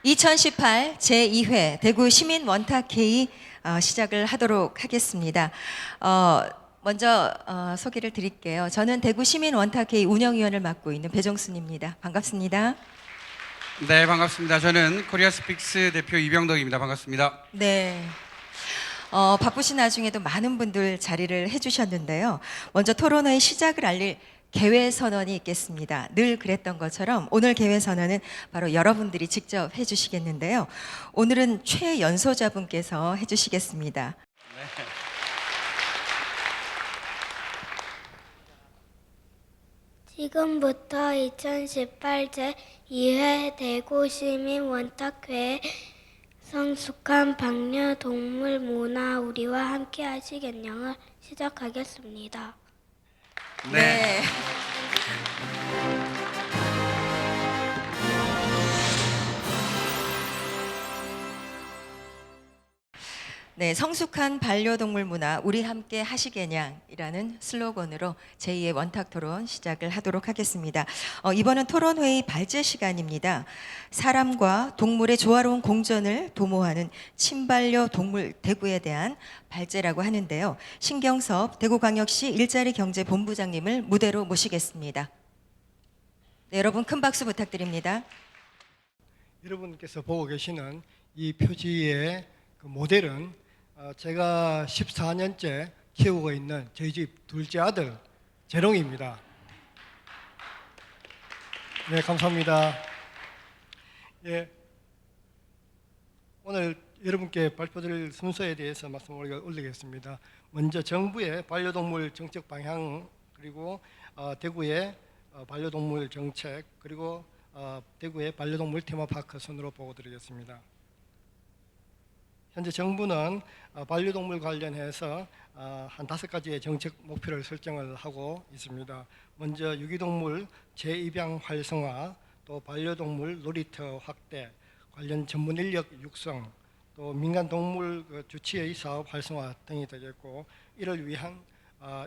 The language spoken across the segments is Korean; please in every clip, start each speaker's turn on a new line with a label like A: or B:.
A: 2018 제2회 대구 시민 원탁회의 시작을 하도록 하겠습니다. 먼저 소개를 드릴게요. 저는 대구 시민 원탁회의 운영위원을 맡고 있는 배정순입니다. 반갑습니다.
B: 네, 반갑습니다. 저는 코리아 스픽스 대표 이병덕입니다. 반갑습니다.
A: 네. 바쁘신 와중에도 많은 분들 자리를 해주셨는데요. 먼저 토론회의 시작을 알릴 개회 선언이 있겠습니다. 늘 그랬던 것처럼 오늘 개회 선언은 바로 여러분들이 직접 해주시겠는데요. 오늘은 최연소자분께서 해주시겠습니다.
B: 네.
C: 지금부터 2018 제2회 대구시민 원탁회의 성숙한 반려동물 문화 우리와 함께 하시겠냐를 시작하겠습니다.
A: 네. 네, 성숙한 반려동물 문화 우리 함께 하시겠냐이라는 슬로건으로 제2의 원탁 토론 시작을 하도록 하겠습니다. 이번은 토론회의 발제 시간입니다. 사람과 동물의 조화로운 공존을 도모하는 친반려동물 대구에 대한 발제라고 하는데요. 신경섭 대구광역시 일자리 경제본부장님을 무대로 모시겠습니다. 네, 여러분 큰 박수 부탁드립니다.
D: 여러분께서 보고 계시는 이 표지의 그 모델은 제가 14년째 키우고 있는 저희 집 둘째 아들 재롱입니다. 네, 감사합니다. 예, 오늘 여러분께 발표드릴 순서에 대해서 말씀을 올리겠습니다. 먼저 정부의 반려동물 정책 방향, 그리고 대구의 반려동물 정책, 그리고 대구의 반려동물 테마파크 순으로 보고드리겠습니다. 현재 정부는 반려동물 관련해서 한 5가지의 정책 목표를 설정을 하고 있습니다. 먼저 유기동물 재입양 활성화, 또 반려동물 놀이터 확대, 관련 전문 인력 육성, 또 민간 동물 주치의 사업 활성화 등이 되겠고, 이를 위한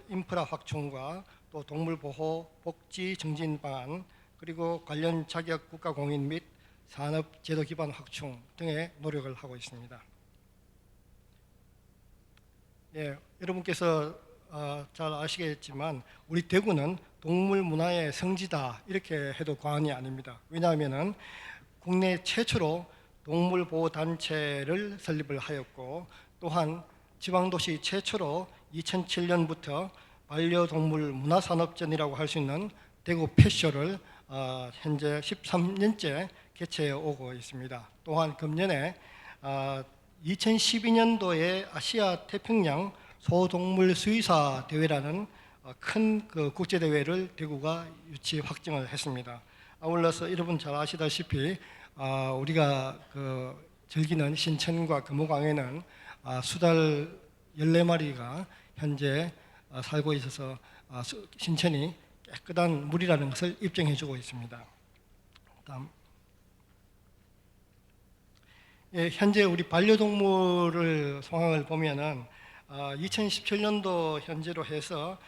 D: 인프라 확충과 또 동물 보호 복지 증진 방안, 그리고 관련 자격 국가 공인 및 산업 제도 기반 확충 등의 노력을 하고 있습니다. 예, 여러분께서 잘 아시겠지만 우리 대구는 동물 문화의 성지다 이렇게 해도 과언이 아닙니다. 왜냐하면 국내 최초로 동물 보호 단체를 설립을 하였고, 또한 지방도시 최초로 2007년부터 반려동물 문화산업전이라고 할 수 있는 대구 펫쇼를 현재 13년째 개최해 오고 있습니다. 또한 금년에 2012년도에 아시아 태평양 소동물 수의사 대회라는 큰 국제 대회를 대구가 유치 확정을 했습니다. 아울러서 여러분 잘 아시다시피 우리가 즐기는 신천과 금호강에는 수달 14마리가 현재 살고 있어서 신천이 깨끗한 물이라는 것을 입증해주고 있습니다. 다음. 예, 현재 우리 반려동물을 상황을 보면은 2017년도 현재로 해서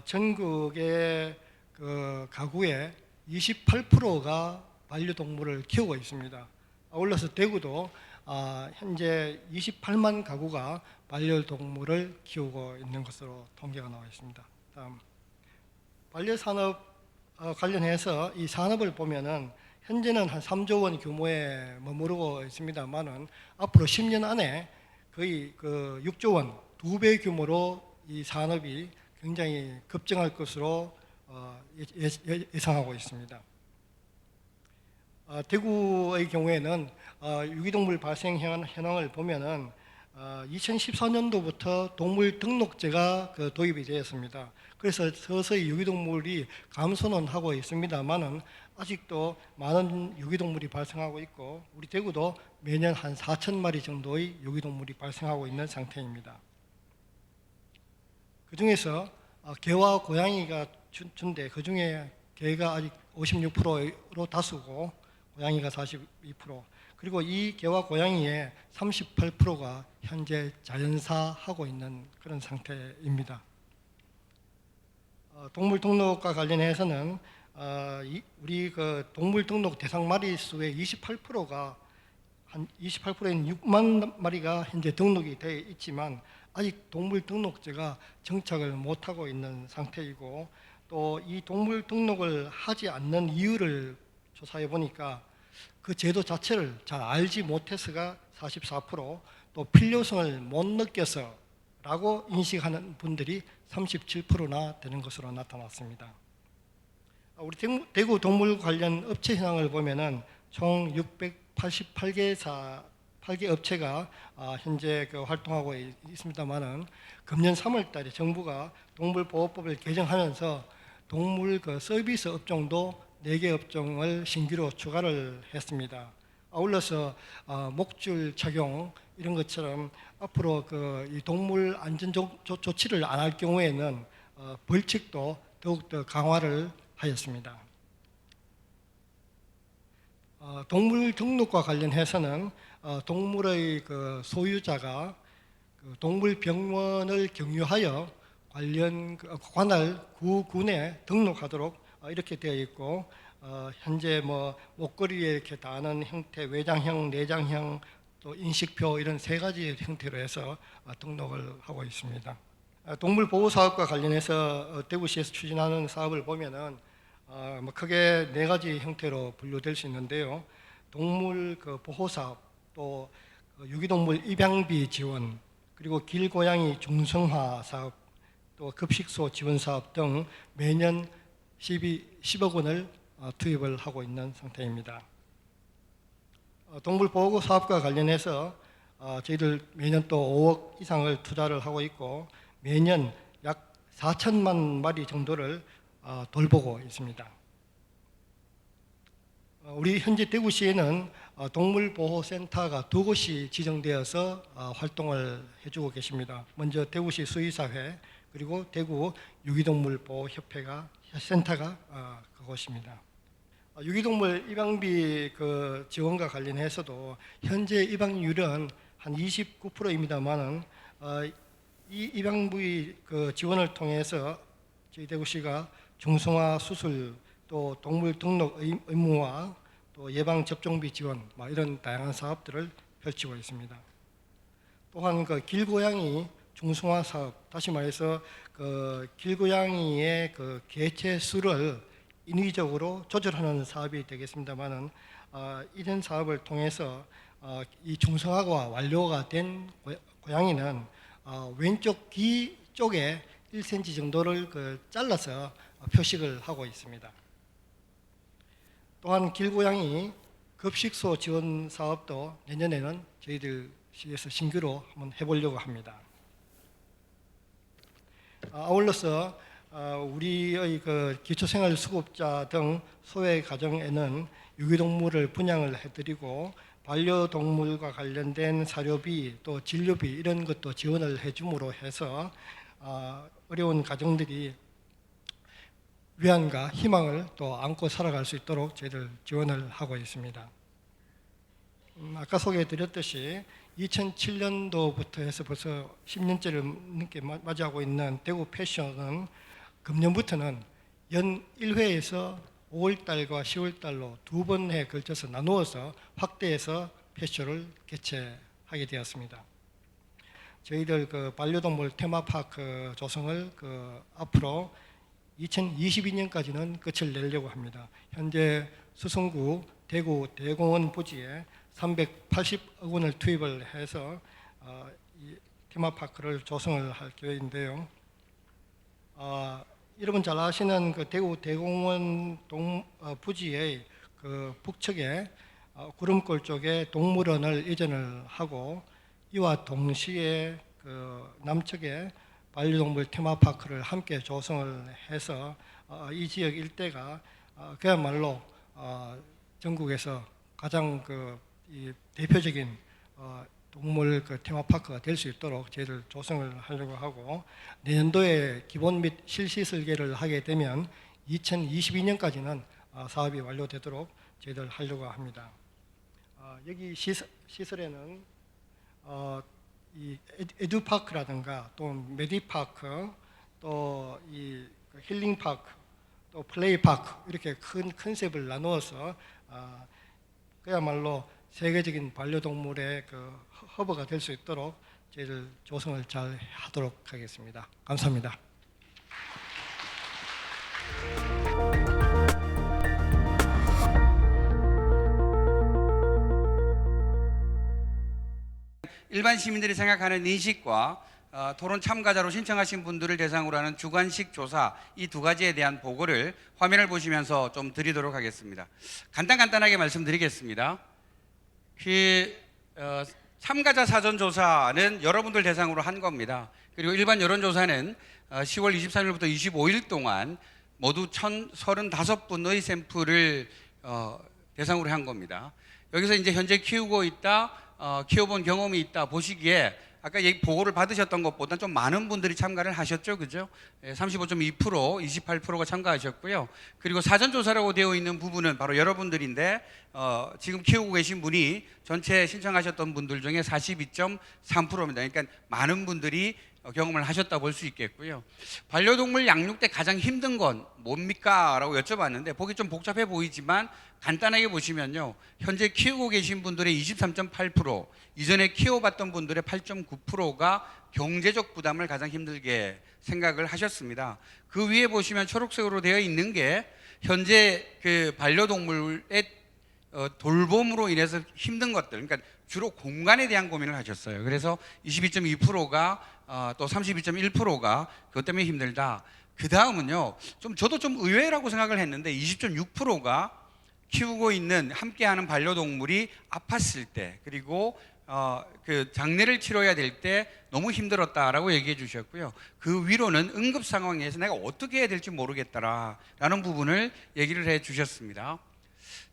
D: 전국의 그 가구의 28%가 반려동물을 키우고 있습니다. 아울러서 대구도 현재 28만 가구가 반려동물을 키우고 있는 것으로 통계가 나와 있습니다. 다음. 반려산업 관련해서 이 산업을 보면은 현재는 한 3조 원 규모에 머무르고 있습니다만은 앞으로 10년 안에 거의 6조 원, 2배 규모로 이 산업이 굉장히 급증할 것으로 예상하고 있습니다. 대구의 경우에는 유기동물 발생 현황을 보면은 2014년도부터 동물 등록제가 도입이 되었습니다. 그래서 서서히 유기동물이 감소는 하고 있습니다만은 아직도 많은 유기동물이 발생하고 있고, 우리 대구도 매년 한 4,000마리 정도의 유기동물이 발생하고 있는 상태입니다. 그 중에서 개와 고양이가 준데, 그 중에 개가 아직 56%로 다수고 고양이가 42%, 그리고 이 개와 고양이의 38%가 현재 자연사하고 있는 그런 상태입니다. 동물 등록과 관련해서는 우리 동물 등록 대상 마리 수의 28%가 한 28%인 6만 마리가 현재 등록이 되어 있지만 아직 동물 등록제가 정착을 못하고 있는 상태이고, 또 이 동물 등록을 하지 않는 이유를 조사해 보니까 그 제도 자체를 잘 알지 못해서가 44%, 또 필요성을 못 느껴서라고 인식하는 분들이 37%나 되는 것으로 나타났습니다. 우리 대구 동물 관련 업체 현황을 보면은 총 688개 업체가 현재 활동하고 있습니다만은, 금년 3월달에 정부가 동물보호법을 개정하면서 동물 서비스 업종도 4개 업종을 신규로 추가를 했습니다. 아울러서 목줄 착용 이런 것처럼 앞으로 이 동물 안전 조치를 안 할 경우에는 벌칙도 더욱더 강화를 하였습니다. 동물 등록과 관련해서는 동물의 소유자가 동물병원을 경유하여 관할 구군에 등록하도록 이렇게 되어 있고, 현재 목걸이에 이렇게 다는 형태, 외장형, 내장형, 또 인식표 이런 3가지 형태로 해서 등록을 하고 있습니다. 동물 보호 사업과 관련해서 대구시에서 추진하는 사업을 보면은 크게 4가지 형태로 분류될 수 있는데요. 동물 보호 사업, 또 유기동물 입양비 지원, 그리고 길고양이 중성화 사업, 또 급식소 지원 사업 등 매년 10억 원을 투입을 하고 있는 상태입니다. 동물 보호 사업과 관련해서 저희들 매년 또 5억 이상을 투자를 하고 있고, 매년 약 4천만 마리 정도를 돌보고 있습니다. 우리 현재 대구시에는 동물보호센터가 2곳이 지정되어서 활동을 해주고 계십니다. 먼저 대구시 수의사회, 그리고 대구 유기동물보호협회가 센터가 그곳입니다. 유기동물 입양비 지원과 관련해서도 현재 입양률은 한 29%입니다만은 이 입양비 지원을 통해서 저희 대구시가 중성화 수술, 또 동물 등록 의무화, 또 예방 접종비 지원, 이런 다양한 사업들을 펼치고 있습니다. 또한 길고양이 중성화 사업, 다시 말해서 길고양이의 개체 수를 인위적으로 조절하는 사업이 되겠습니다만은, 이런 사업을 통해서 이 중성화가 완료가 된 고양이는 왼쪽 귀 쪽에 1cm 정도를 잘라서 표식을 하고 있습니다. 또한 길고양이 급식소 지원 사업도 내년에는 저희들 시에서 신규로 한번 해보려고 합니다. 아울러서 우리의 기초생활수급자 등 소외 가정에는 유기동물을 분양을 해드리고, 반려동물과 관련된 사료비, 또 진료비 이런 것도 지원을 해줌으로 해서 어려운 가정들이 위안과 희망을 또 안고 살아갈 수 있도록 저희들 지원을 하고 있습니다. 아까 소개해드렸듯이 2007년도부터 해서 벌써 10년째를 넘게 맞이하고 있는 대구 패션은 금년부터는 연 1회에서 5월달과 10월달로 2번에 걸쳐서 나누어서 확대해서 패션을 개최하게 되었습니다. 저희들 반려동물 테마파크 조성을 앞으로 2022년까지는 끝을 내려고 합니다. 현재 수성구 대구 대공원 부지에 380억 원을 투입을 해서 이 테마파크를 조성을 할 계획인데요. 여러분 잘 아시는 대구 대공원 부지의 북측에 구름골 쪽에 동물원을 이전을 하고, 이와 동시에 남측에 반려동물 테마파크를 함께 조성을 해서 이 지역 일대가 그야말로 전국에서 가장 이 대표적인 동물 테마파크가 될 수 있도록 저희들 조성을 하려고 하고, 내년도에 기본 및 실시 설계를 하게 되면 2022년까지는 사업이 완료되도록 저희들 하려고 합니다. 여기 시설에는 이 에듀파크라든가 또 메디파크, 또 이 힐링파크, 또 플레이파크, 이렇게 큰 컨셉을 나누어서 그야말로 세계적인 반려동물의 그 허브가 될 수 있도록 저희들 조성을 잘 하도록 하겠습니다. 감사합니다.
B: 일반 시민들이 생각하는 인식과 토론 참가자로 신청하신 분들을 대상으로 하는 주관식 조사 이 두 가지에 대한 보고를 화면을 보시면서 좀 드리도록 하겠습니다. 간단하게 말씀드리겠습니다. 참가자 사전조사는 여러분들 대상으로 한 겁니다. 그리고 일반 여론조사는 10월 23일부터 25일 동안 모두 1,035분의 샘플을 대상으로 한 겁니다. 여기서 이제 현재 키우고 있다, 키워본 경험이 있다 보시기에 아까 보고를 받으셨던 것보다 좀 많은 분들이 참가를 하셨죠, 그죠? 35.2%, 28%가 참가하셨고요. 그리고 사전조사라고 되어 있는 부분은 바로 여러분들인데 지금 키우고 계신 분이 전체 신청하셨던 분들 중에 42.3%입니다. 그러니까 많은 분들이 경험을 하셨다 볼 수 있겠고요. 반려동물 양육 때 가장 힘든 건 뭡니까? 라고 여쭤봤는데 보기 좀 복잡해 보이지만 간단하게 보시면요, 현재 키우고 계신 분들의 23.8%, 이전에 키워봤던 분들의 8.9%가 경제적 부담을 가장 힘들게 생각을 하셨습니다. 그 위에 보시면 초록색으로 되어 있는 게 현재 그 반려동물의 돌봄으로 인해서 힘든 것들, 그러니까 주로 공간에 대한 고민을 하셨어요. 그래서 22.2%가 또 32.1%가 그것 때문에 힘들다. 그 다음은요, 저도 좀 의외라고 생각을 했는데 20.6%가 키우고 있는 함께하는 반려동물이 아팠을 때, 그리고 그 장례를 치러야 될 때 너무 힘들었다라고 얘기해 주셨고요. 그 위로는 응급 상황에서 내가 어떻게 해야 될지 모르겠다라는 부분을 얘기를 해 주셨습니다.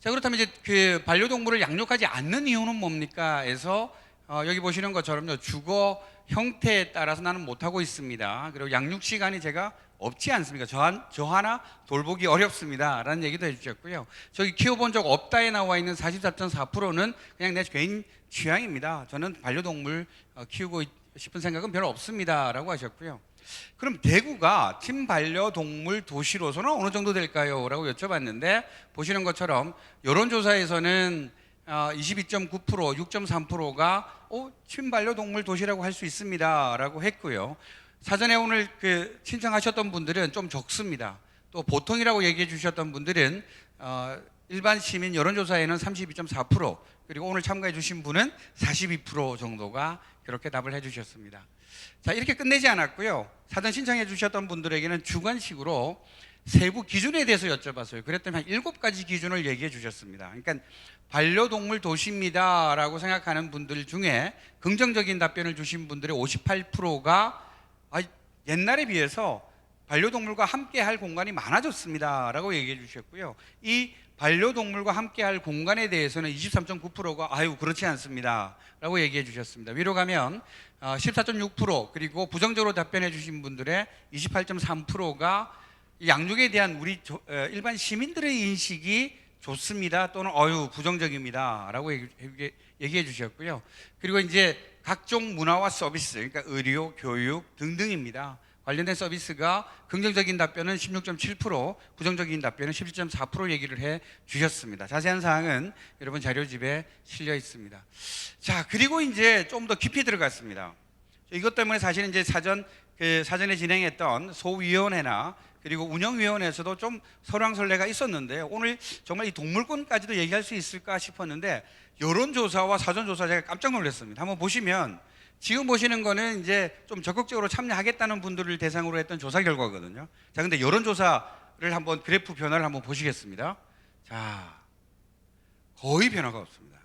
B: 자, 그렇다면 이제 그 반려동물을 양육하지 않는 이유는 뭡니까? 해서 여기 보시는 것처럼요, 주거 형태에 따라서 나는 못하고 있습니다. 그리고 양육 시간이 제가 없지 않습니까? 저 하나 돌보기 어렵습니다 라는 얘기도 해주셨고요. 저기 키워본 적 없다에 나와 있는 44.4%는 그냥 내 개인 취향입니다. 저는 반려동물 키우고 싶은 생각은 별로 없습니다 라고 하셨고요. 그럼 대구가 친반려동물 도시로서는 어느 정도 될까요? 라고 여쭤봤는데 보시는 것처럼 여론조사에서는 22.9%, 6.3%가 친반려동물 도시라고 할 수 있습니다 라고 했고요. 사전에 오늘 그 신청하셨던 분들은 좀 적습니다. 또 보통이라고 얘기해 주셨던 분들은 일반 시민 여론조사에는 32.4%, 그리고 오늘 참가해 주신 분은 42% 정도가 그렇게 답을 해 주셨습니다. 자, 이렇게 끝내지 않았고요. 사전 신청해 주셨던 분들에게는 주관식으로 세부 기준에 대해서 여쭤봤어요. 그랬더니 한 7가지 기준을 얘기해 주셨습니다. 그러니까 반려동물 도시입니다 라고 생각하는 분들 중에 긍정적인 답변을 주신 분들의 58%가 옛날에 비해서 반려동물과 함께 할 공간이 많아졌습니다 라고 얘기해 주셨고요. 이 반려동물과 함께 할 공간에 대해서는 23.9%가 그렇지 않습니다 라고 얘기해 주셨습니다. 위로 가면 14.6%, 그리고 부정적으로 답변해 주신 분들의 28.3%가 양육에 대한 우리 일반 시민들의 인식이 좋습니다 또는 부정적입니다 라고 얘기해 주셨고요. 그리고 이제 각종 문화와 서비스, 그러니까 의료, 교육 등등입니다. 관련된 서비스가 긍정적인 답변은 16.7%, 부정적인 답변은 17.4% 얘기를 해 주셨습니다. 자세한 사항은 여러분 자료집에 실려 있습니다. 자, 그리고 이제 좀 더 깊이 들어갔습니다. 이것 때문에 사실은 이제 사전에 진행했던 소위원회나 그리고 운영위원회에서도 좀 설왕설래가 있었는데요. 오늘 정말 이 동물권까지도 얘기할 수 있을까 싶었는데 여론조사와 사전조사 제가 깜짝 놀랐습니다. 한번 보시면 지금 보시는 거는 이제 좀 적극적으로 참여하겠다는 분들을 대상으로 했던 조사 결과거든요. 자, 근데 여론조사를 한번 그래프 변화를 한번 보시겠습니다. 자, 거의 변화가 없습니다.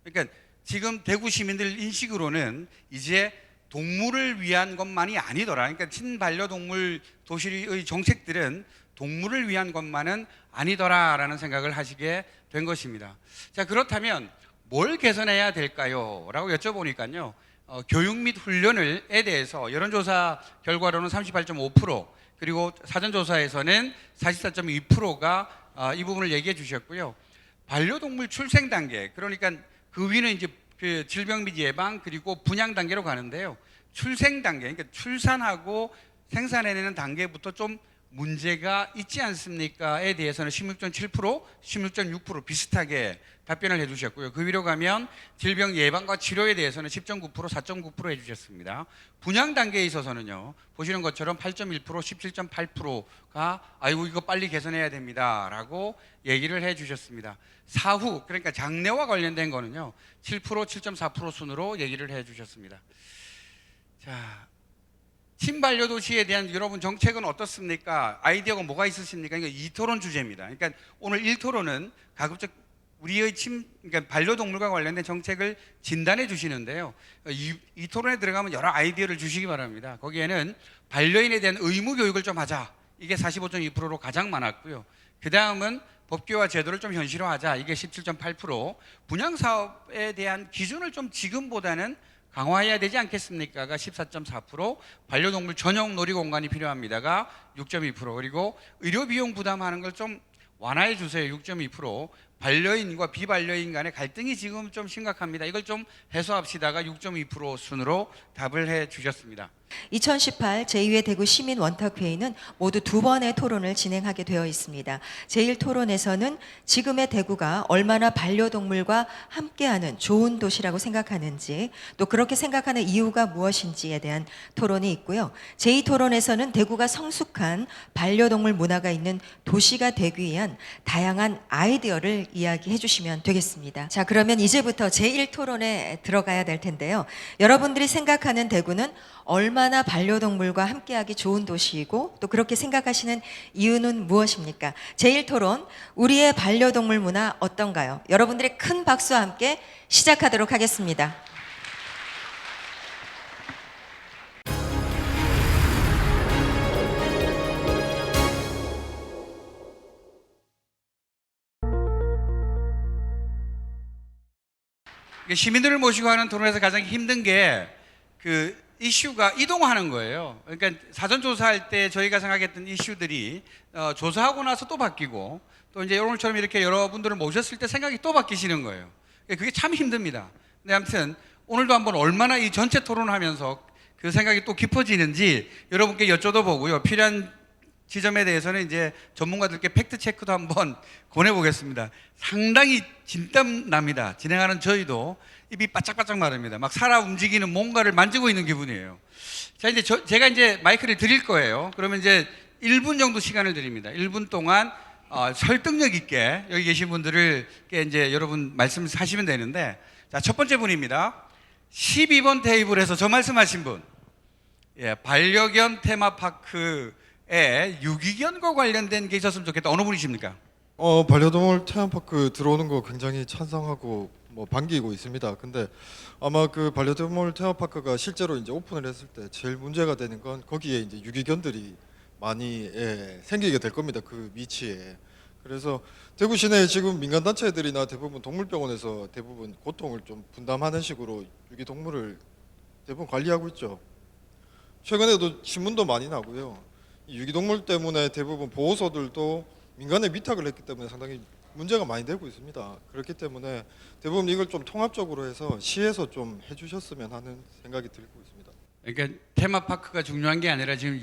B: 그러니까 지금 대구 시민들 인식으로는 이제 동물을 위한 것만이 아니더라. 그러니까 친반려동물 도시의 정책들은 동물을 위한 것만은 아니더라라는 생각을 하시게 된 것입니다. 자, 그렇다면 뭘 개선해야 될까요? 라고 여쭤보니까요. 교육 및 훈련에 대해서 여론조사 결과로는 38.5%, 그리고 사전조사에서는 44.2%가 이 부분을 얘기해 주셨고요. 반려동물 출생 단계, 그러니까 그 위는 이제 그 질병 및 예방 그리고 분양 단계로 가는데요. 출생 단계, 그러니까 출산하고 생산해내는 단계부터 좀 문제가 있지 않습니까에 대해서는 16.7%, 16.6% 비슷하게 답변을 해주셨고요. 그 위로 가면 질병 예방과 치료에 대해서는 10.9%, 4.9% 해주셨습니다. 분양 단계에 있어서는요, 보시는 것처럼 8.1%, 17.8%가 아이고 이거 빨리 개선해야 됩니다라고 얘기를 해주셨습니다. 사후 그러니까 장래와 관련된 거는요, 7%, 7.4% 순으로 얘기를 해주셨습니다. 자. 친반려도시에 대한 여러분 정책은 어떻습니까? 아이디어가 뭐가 있으십니까? 이거 2토론 주제입니다. 그러니까 오늘 1토론은 가급적 우리의 그러니까 반려동물과 관련된 정책을 진단해 주시는데요. 이 토론에 들어가면 여러 아이디어를 주시기 바랍니다. 거기에는 반려인에 대한 의무 교육을 좀 하자. 이게 45.2%로 가장 많았고요. 그 다음은 법규와 제도를 좀 현실화하자. 이게 17.8%. 분양 사업에 대한 기준을 좀 지금보다는 강화해야 되지 않겠습니까가 14.4%, 반려동물 전용 놀이공간이 필요합니다가 6.2%, 그리고 의료 비용 부담하는 걸 좀 완화해 주세요. 6.2%. 반려인과 비반려인 간의 갈등이 지금 좀 심각합니다. 이걸 좀 해소합시다가 6.2% 순으로 답을 해 주셨습니다.
A: 2018 제2회 대구 시민 원탁회의는 모두 2번의 토론을 진행하게 되어 있습니다. 제1토론에서는 지금의 대구가 얼마나 반려동물과 함께하는 좋은 도시라고 생각하는지, 또 그렇게 생각하는 이유가 무엇인지에 대한 토론이 있고요. 제2토론에서는 대구가 성숙한 반려동물 문화가 있는 도시가 되기 위한 다양한 아이디어를 이야기해 주시면 되겠습니다. 자, 그러면 이제부터 제1토론에 들어가야 될 텐데요. 여러분들이 생각하는 대구는 얼마나 반려동물과 함께하기 좋은 도시이고 또 그렇게 생각하시는 이유는 무엇입니까? 제1토론, 우리의 반려동물 문화 어떤가요? 여러분들의 큰 박수와 함께 시작하도록 하겠습니다.
B: 시민들을 모시고 하는 토론에서 가장 힘든 게 그 이슈가 이동하는 거예요. 그러니까 사전 조사할 때 저희가 생각했던 이슈들이 조사하고 나서 또 바뀌고, 또 이제 오늘처럼 이렇게 여러분들을 모셨을 때 생각이 또 바뀌시는 거예요. 그게 참 힘듭니다. 근데 아무튼 오늘도 한번 얼마나 이 전체 토론을 하면서 그 생각이 또 깊어지는지 여러분께 여쭤보고요. 필요한 지점에 대해서는 이제 전문가들께 팩트 체크도 한번 권해보겠습니다. 상당히 진땀 납니다. 진행하는 저희도 입이 바짝바짝 마릅니다. 막 살아 움직이는 뭔가를 만지고 있는 기분이에요. 자, 이제 제가 이제 마이크를 드릴 거예요. 그러면 이제 1분 정도 시간을 드립니다. 1분 동안 설득력 있게 여기 계신 분들께 이제 여러분 말씀하시면 되는데, 자, 첫 번째 분입니다. 12번 테이블에서 저 말씀하신 분, 예, 반려견 테마파크에 유기견과 관련된 게 있었으면 좋겠다. 어느 분이십니까?
E: 반려동물 테마파크 들어오는 거 굉장히 찬성하고 반기고 있습니다. 근데 아마 그 반려동물 테마파크가 실제로 이제 오픈을 했을 때 제일 문제가 되는 건 거기에 이제 유기견들이 많이 생기게 될 겁니다. 그 위치에. 그래서 대구 시내에 지금 민간 단체들이나 대부분 동물병원에서 대부분 고통을 좀 분담하는 식으로 유기동물을 대부분 관리하고 있죠. 최근에도 신문도 많이 나고요. 이 유기동물 때문에 대부분 보호소들도 민간에 위탁을 했기 때문에 상당히 문제가 많이 되고 있습니다. 그렇기 때문에 대부분 이걸 좀 통합적으로 해서 시에서 좀 해주셨으면 하는 생각이 들고 있습니다.
B: 그러니까 테마파크가 중요한 게 아니라 지금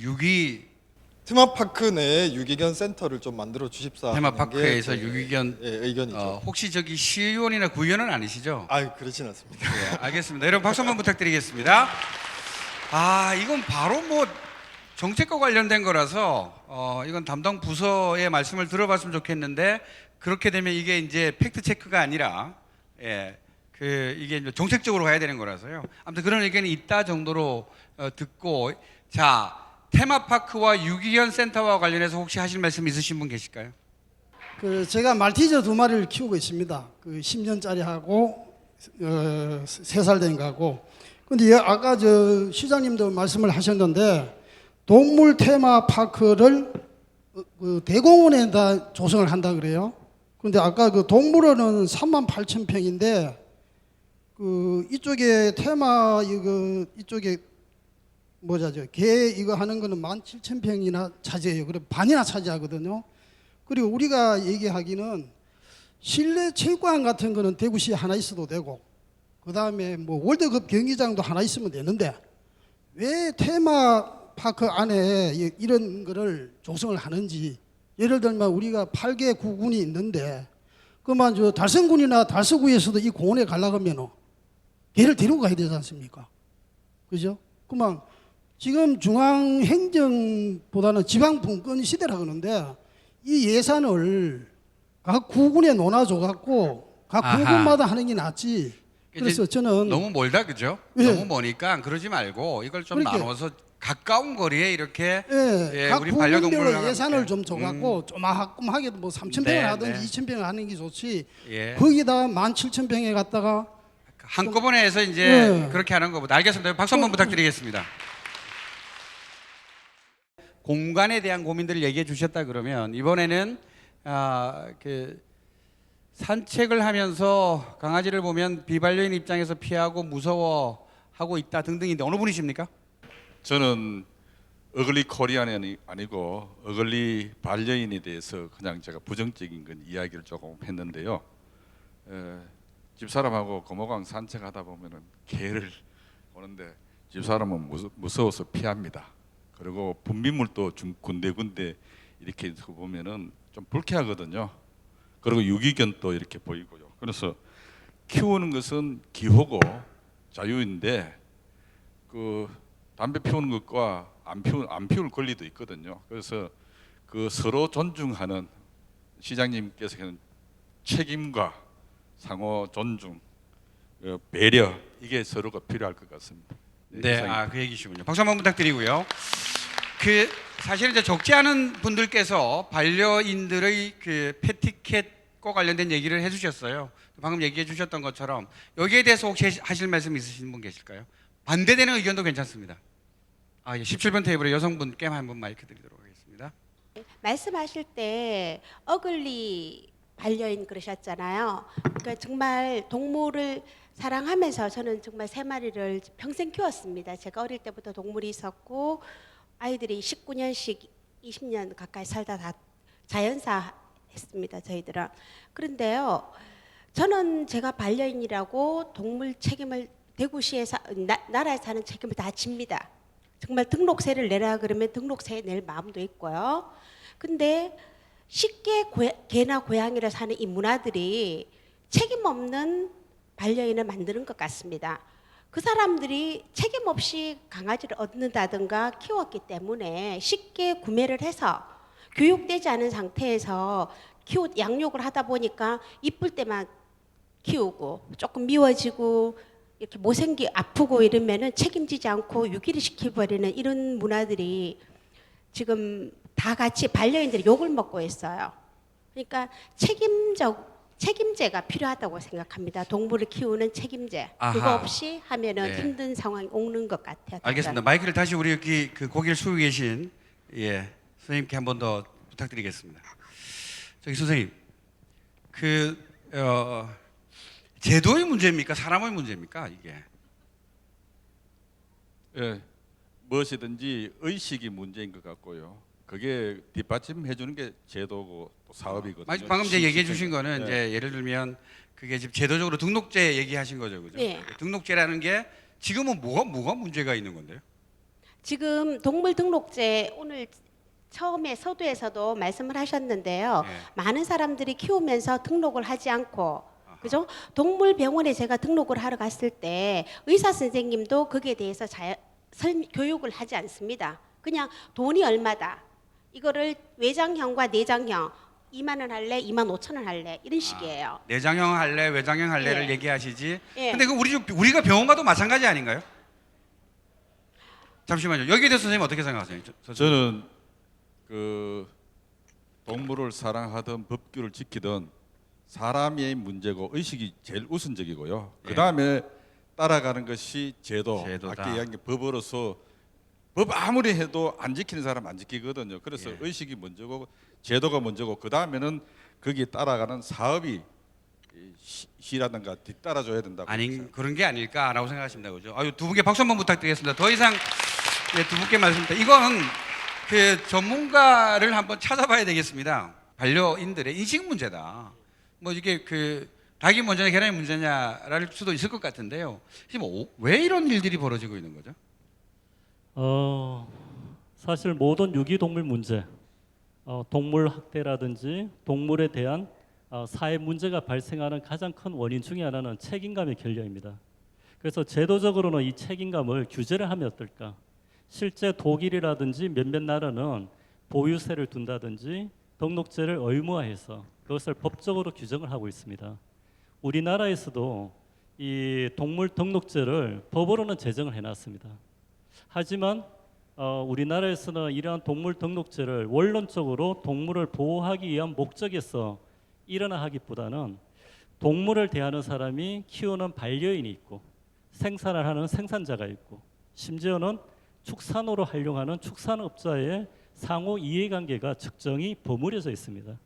E: 테마파크 내에 유기견 센터를 좀 만들어 주십사.
B: 테마파크에서 유기견
E: 의견이죠.
B: 혹시 저기 시의원이나 구의원은 아니시죠?
E: 그렇진 않습니다.
B: 네, 알겠습니다. 여러분 박수 한번 부탁드리겠습니다. 이건 바로 뭐 정책과 관련된 거라서 이건 담당 부서의 말씀을 들어봤으면 좋겠는데, 그렇게 되면 이게 이제 팩트 체크가 아니라 이게 이제 정책적으로 가야 되는 거라서요. 아무튼 그런 의견이 있다 정도로 듣고, 자, 테마파크와 유기견 센터와 관련해서 혹시 하실 말씀 있으신 분 계실까요?
F: 제가 말티즈 2마리를 키우고 있습니다. 10년짜리하고 3살 된 거하고. 근데 아까 저 시장님도 말씀을 하셨는데 동물 테마파크를 대공원에다 조성을 한다 그래요. 그런데 아까 그 동물원은 38,000평인데 이쪽에 이쪽에 개 이거 하는 거는 17,000평이나 차지해요. 그럼 반이나 차지하거든요. 그리고 우리가 얘기하기는 실내 체육관 같은 거는 대구시에 하나 있어도 되고, 그 다음에 월드컵 경기장도 하나 있으면 되는데 왜 테마 테마파크 안에 이런 거를 조성을 하는지, 예를 들면 우리가 8개 구군이 있는데 그만 저 달성군이나 달서구에서도 이 공원에 가려고 하면 걔를 데리고 가야 되지 않습니까? 그죠? 그만 지금 중앙행정보다는 지방분권 시대라 그러는데 이 예산을 각 구군에 논아줘 갖고 각
B: 아하.
F: 구군마다 하는 게 낫지. 그래서
B: 이제
F: 저는
B: 너무 멀다 그죠?
F: 예.
B: 너무 머니까 그러지 말고 이걸 좀
F: 그렇게.
B: 나눠서 가까운 거리에 이렇게
F: 예, 각
B: 우리 반려동물을
F: 구군별로 예산을 좀 줘갖고 조마하게 뭐 3,000평을
B: 네,
F: 하든지
B: 네.
F: 2,000평을 하는 게 좋지.
B: 예.
F: 거기다 17,000평에 갖다가
B: 한꺼번에 해서 이제
F: 예.
B: 그렇게 하는 것보다 알겠습니다. 박수 한번 부탁드리겠습니다. 공간에 대한 고민들을 얘기해 주셨다 그러면 이번에는 그 산책을 하면서 강아지를 보면 비반려인 입장에서 피하고 무서워하고 있다 등등인데 어느 분이십니까?
G: 저는 어글리 코리안이 아니고 어글리 반려인에 대해서 그냥 제가 부정적인 건 이야기를 조금 했는데요. 집사람하고 고모강 산책하다 보면은 개를 오는데 집사람은 무서워서 피합니다. 그리고 분비물도 군데군데 이렇게 보면은 좀 불쾌하거든요. 그리고 유기견도 이렇게 보이고요. 그래서 키우는 것은 기호고 자유인데 그 담배 피우는 것과 안 피울 권리도 있거든요. 그래서 그 서로 존중하는 시장님께서는 책임과 상호 존중, 배려 이게 서로가 필요할 것 같습니다.
B: 네,
G: 이상입니다.
B: 그 얘기시군요. 박수 한번 부탁드리고요. 그 사실 이제 적지 않은 분들께서 반려인들의 그 패티캣과 관련된 얘기를 해주셨어요. 방금 얘기해 주셨던 것처럼 여기에 대해서 혹시 하실 말씀 있으신 분 계실까요? 반대되는 의견도 괜찮습니다. 아, 예, 17번 테이블에 여성분께 한 분 마이크 드리도록 하겠습니다.
H: 말씀하실 때 어글리 반려인 그러셨잖아요. 그러니까 정말 동물을 사랑하면서 저는 정말 3마리를 평생 키웠습니다. 제가 어릴 때부터 동물이 있었고 아이들이 19년씩 20년 가까이 살다 다 자연사 했습니다. 저희들은. 그런데요. 저는 제가 반려인이라고 동물 책임을 대구시에서 나라에 사는 책임을 다 집니다. 정말 등록세를 내라 그러면 등록세 낼 마음도 있고요. 근데 쉽게 개나 고양이를 사는 이 문화들이 책임 없는 반려인을 만드는 것 같습니다. 그 사람들이 책임 없이 강아지를 얻는다든가 키웠기 때문에 쉽게 구매를 해서 교육되지 않은 상태에서 양육을 하다 보니까 이쁠 때만 키우고 조금 미워지고 이렇게 못생기 아프고 이러면은 책임지지 않고 유기를 시켜버리는 이런 문화들이 지금 다 같이 반려인들이 욕을 먹고 있어요. 그러니까 책임제가 필요하다고 생각합니다. 동물을 키우는 책임제.
B: 아하.
H: 그거 없이 하면은
B: 네.
H: 힘든 상황이 오는 것 같아요.
B: 알겠습니다. 마이크를 다시 우리 여기 그 고개를 숙이고 계신 선생님께 한 번 더 부탁드리겠습니다. 저기 선생님, 제도의 문제입니까? 사람의 문제입니까? 이게?
G: 예, 무엇이든지 의식이 문제인 것 같고요. 그게 뒷받침해 주는 게 제도고 또 사업이거든요.
B: 방금 이제 얘기해 주신 거는
G: 네.
B: 이제 예를 들면 그게 지금 제도적으로 등록제 얘기하신 거죠, 그죠?
H: 네.
B: 등록제라는 게 지금은 뭐가 문제가 있는 건데요?
H: 지금 동물 등록제 오늘 처음에 서두에서도 말씀을 하셨는데요.
B: 네.
H: 많은 사람들이 키우면서 등록을 하지 않고 그죠? 동물병원에 제가 등록을 하러 갔을 때 의사 선생님도 거기에 대해서 교육을 하지 않습니다. 그냥 돈이 얼마다. 이거를 외장형과 내장형 2만 원 할래, 2만 5천 원 할래 이런 식이에요.
B: 내장형 할래, 외장형 할래를
H: 예.
B: 얘기하시지.
H: 예.
B: 근데 그 우리가 병원 가도 마찬가지 아닌가요? 잠시만요. 여기에 대해서 선생님 어떻게 생각하세요?
G: 저는 그 동물을 사랑하든 법규를 지키든 사람의 문제고 의식이 제일 우선적이고요.
B: 예.
G: 그 다음에 따라가는 것이 제도다.
B: 제도다.
G: 아까 이야기한 게 법으로서 법 아무리 해도 안 지키는 사람 안 지키거든요. 그래서
B: 예.
G: 의식이 먼저고 제도가 먼저고 그 다음에는 거기에 따라가는 사업이 시라든가 뒤따라줘야 된다고.
B: 아닌 그런 게 아닐까라고 생각하십니다, 그죠? 아유, 두 분께 박수 한번 부탁드리겠습니다. 더 이상 두 분께 말씀드립니다. 이건 그 전문가를 한번 찾아봐야 되겠습니다. 반려인들의 인식 문제다. 뭐 이게 그 닭이 먼저냐 계란이 문제냐랄 수도 있을 것 같은데요. 지금 왜 이런 일들이 벌어지고 있는 거죠?
I: 사실 모든 유기동물 문제, 동물 학대라든지 동물에 대한 사회 문제가 발생하는 가장 큰 원인 중에 하나는 책임감의 결여입니다. 그래서 제도적으로는 이 책임감을 규제를 하면 어떨까? 실제 독일이라든지 몇몇 나라는 보유세를 둔다든지 등록제를 의무화해서 그것을 법적으로 규정을 하고 있습니다. 우리나라에서도 이 동물 등록제를 법으로는 제정을 해놨습니다. 하지만 우리나라에서는 이러한 동물 등록제를 원론적으로 동물을 보호하기 위한 목적에서 일어나기보다는 동물을 대하는 사람이 키우는 반려인이 있고 생산을 하는 생산자가 있고 심지어는 축산으로 활용하는 축산업자의 상호 이해관계가 적정히 버무려져 있습니다.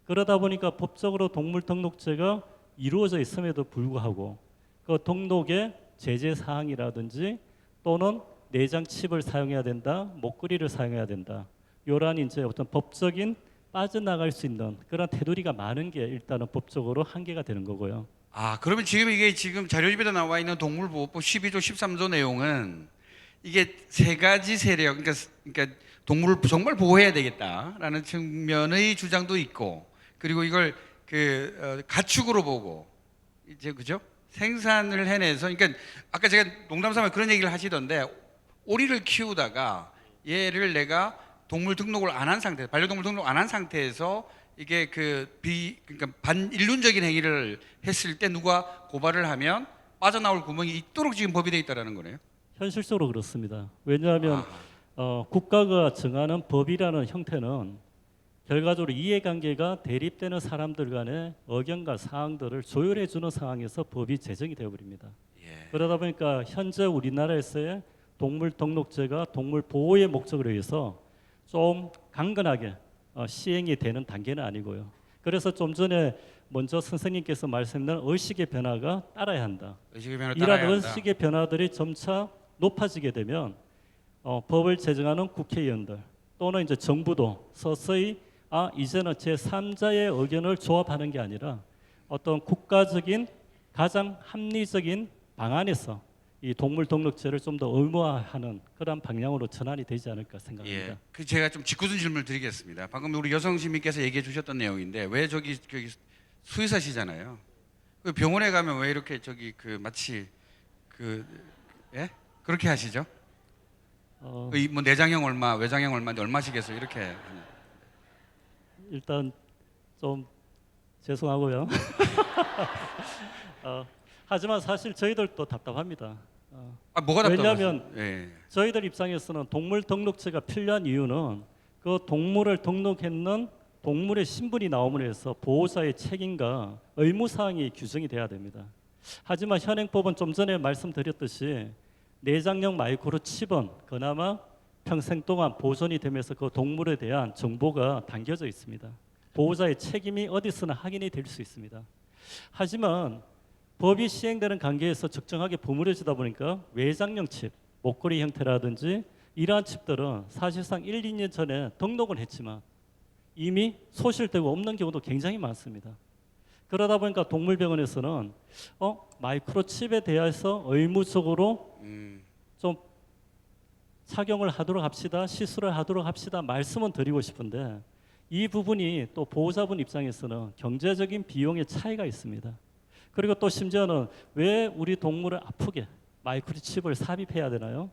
I: 그러다 보니까 법적으로 동물 등록제가 이루어져 있음에도 불구하고 그 등록의 제재 사항이라든지 또는 내장 칩을 사용해야 된다, 목걸이를 사용해야 된다. 이러한 이제 어떤 법적인 빠져나갈 수 있는 그런 테두리가 많은 게 일단은 법적으로 한계가 되는 거고요.
B: 아, 그러면 지금 이게 지금 자료집에도 나와 있는 동물보호법 12조 13조 내용은 이게 세 가지 세력, 그러니까 동물을 정말 보호해야 되겠다라는 측면의 주장도 있고, 그리고 이걸 가축으로 보고 이제 그죠? 생산을 해내서, 그러니까 아까 제가 농담삼아 그런 얘기를 하시던데, 오리를 키우다가 얘를 내가 동물 등록을 안 한 상태, 반려동물 등록 안 한 상태에서 이게 그러니까 반인륜적인 행위를 했을 때 누가 고발을 하면 빠져나올 구멍이 있도록 지금 법이 돼 있다라는 거네요.
I: 현실적으로 그렇습니다. 왜냐하면 국가가 정하는 법이라는 형태는 결과적으로 이해관계가 대립되는 사람들 간의 의견과 사항들을 조율해 주는 상황에서 법이 제정이 되어버립니다.
B: 예.
I: 그러다 보니까 현재 우리나라에서의 동물 등록제가 동물 보호의 목적을 위해서 좀 강건하게 시행이 되는 단계는 아니고요. 그래서 좀 전에 먼저 선생님께서 말씀드린 의식의 변화가 따라야 한다.
B: 의식의 변화를 따라야
I: 이러한
B: 한다.
I: 의식의 변화들이 점차 높아지게 되면 법을 제정하는 국회의원들 또는 이제 정부도 서서히 이제는 제3자의 의견을 조합하는 게 아니라 어떤 국가적인 가장 합리적인 방안에서 이 동물 등록제를 좀 더 의무화하는 그런 방향으로 전환이 되지 않을까 생각합니다.
B: 예. 제가 좀 짓궂은 질문을 드리겠습니다. 방금 우리 여성 시민께서 얘기해 주셨던 내용인데, 왜 저기 수의사시잖아요. 그 병원에 가면 왜 이렇게 마치 예? 그렇게 하시죠? 뭐 내장형 얼마, 외장형 얼마인데 얼마씩 해서 이렇게.
I: 일단 좀 죄송하고요. 하지만 사실 저희들도 답답합니다.
B: 뭐가 답답하세요?
I: 왜냐하면 저희들 입장에서는 동물 등록제가 필요한 이유는 그 동물을 등록했는 동물의 신분이 나옴으로 해서 보호자의 책임과 의무사항이 규정이 돼야 됩니다. 하지만 현행법은 좀 전에 말씀드렸듯이 내장형 마이크로칩은 그나마 평생 동안 보존이 되면서 그 동물에 대한 정보가 담겨져 있습니다. 보호자의 책임이 어디서나 확인이 될 수 있습니다. 하지만 법이 시행되는 관계에서 적정하게 버무려지다 보니까 외장형 칩, 목걸이 형태라든지 이러한 칩들은 사실상 1, 2년 전에 등록을 했지만 이미 소실되고 없는 경우도 굉장히 많습니다. 그러다 보니까 동물병원에서는 마이크로칩에 대해서 의무적으로 좀 착용을 하도록 합시다, 시술을 하도록 합시다 말씀은 드리고 싶은데 이 부분이 또 보호자분 입장에서는 경제적인 비용의 차이가 있습니다. 그리고 또 심지어는 왜 우리 동물을 아프게 마이크로칩을 삽입해야 되나요?